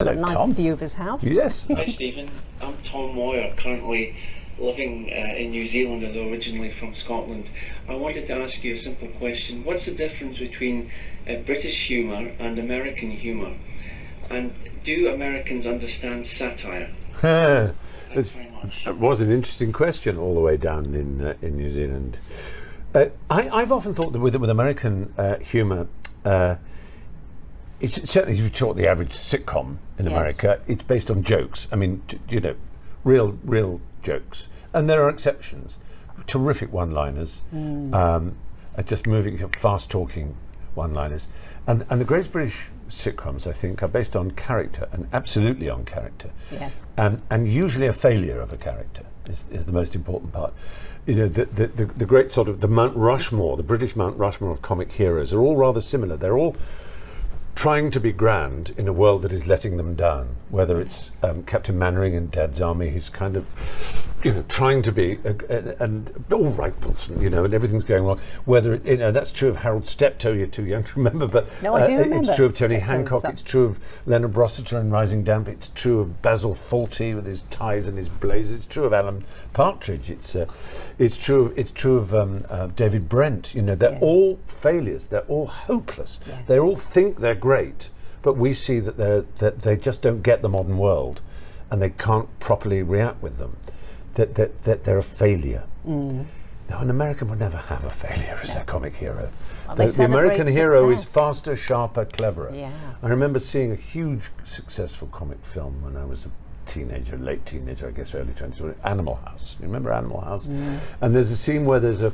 Hello, A nice Tom. view of his house. Yes. Hi Stephen, I'm Tom Moyer, currently living in New Zealand, although originally from Scotland. I wanted to ask you a simple question. What's the difference between British humour and American humour? And do Americans understand satire? Thanks very much. It was an interesting question all the way down in New Zealand. I've often thought that with American humour, it's certainly if you talk the average sitcom in Yes. America, it's based on jokes. I mean, real jokes, and there are exceptions. Terrific one-liners, just moving, fast-talking one-liners, and the greatest British sitcoms, I think, are based on character and absolutely on character. Yes. And usually a failure of a character is the most important part. You know, the great sort of the Mount Rushmore, the British Mount Rushmore of comic heroes are all rather similar. They're all trying to be grand in a world that is letting them down. Whether it's Captain Mainwaring in Dad's Army, he's kind of, trying to be, and all right, Wilson, and everything's going wrong. Whether that's true of Harold Steptoe. You're too young to remember, but No, I do remember it's true of Tony Steptoe's Hancock. son. It's true of Leonard Rossiter in Rising Damp. It's true of Basil Fawlty with his ties and his blazers. It's true of Alan Partridge. It's true of David Brent. They're Yes. all failures. They're all hopeless. Yes. They all think they're great, but we see that they just don't get the modern world, and they can't properly react with them. That they're a failure. Now, an American would never have a failure as a comic hero. Well, they The American celebrate hero is success. faster, sharper, cleverer. Yeah. I remember seeing a huge successful comic film when I was a teenager, late teenager, I guess early 20s, Animal House. You remember Animal House? And there's a scene where there's a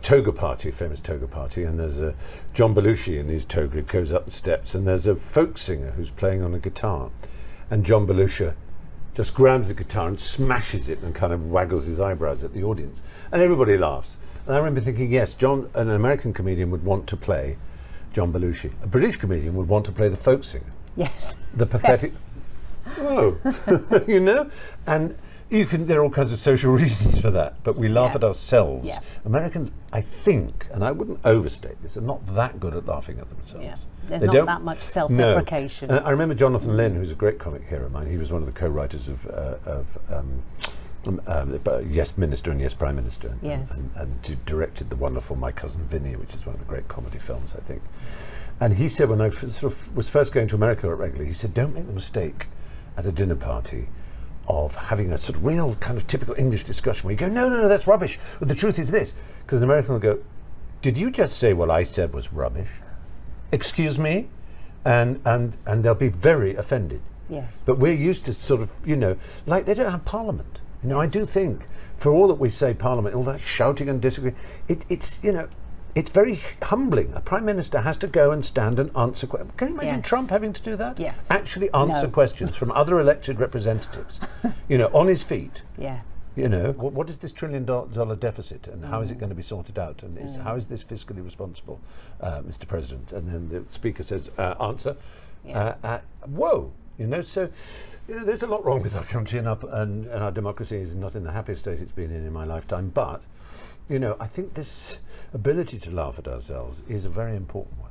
toga party, a famous toga party, and there's a John Belushi in his toga goes up the steps, and there's a folk singer who's playing on a guitar, and John Belushi just grabs the guitar and smashes it and kind of waggles his eyebrows at the audience, and everybody laughs. And I remember thinking, yes, an American comedian would want to play John Belushi. A British comedian would want to play the folk singer, Yes. the pathetic. Yes. Oh, and there are all kinds of social reasons for that, but we laugh Yeah. at ourselves. Yeah. Americans, I think, and I wouldn't overstate this, are not that good at laughing at themselves. Yeah. There's They not don't- that much self-deprecation. No. I remember Jonathan Lynn, who's a great comic hero of mine. He was one of the co-writers of Yes Minister and Yes Prime Minister, and, Yes. and directed the wonderful My Cousin Vinny, which is one of the great comedy films, I think. And he said, when I was first going to America regularly, he said, don't make the mistake at a dinner party of having a sort of real kind of typical English discussion where you go, no, that's rubbish. But the truth is this, because an American will go, did you just say what I said was rubbish? Excuse me? And they'll be very offended. Yes. But we're used to sort of, like they don't have Parliament. I do think, for all that we say Parliament, all that shouting and disagreeing, it's very humbling. A Prime Minister has to go and stand and answer questions. Can you imagine Yes. Trump having to do that? Yes. Actually answer No. questions from other elected representatives, on his feet. Yeah. What is this $1 trillion deficit, and how is it going to be sorted out, and how is this fiscally responsible, Mr. President? And then the Speaker says, answer. Yeah. Whoa! So there's a lot wrong with our country, and our democracy is not in the happiest state it's been in my lifetime. But I think this ability to laugh at ourselves is a very important one.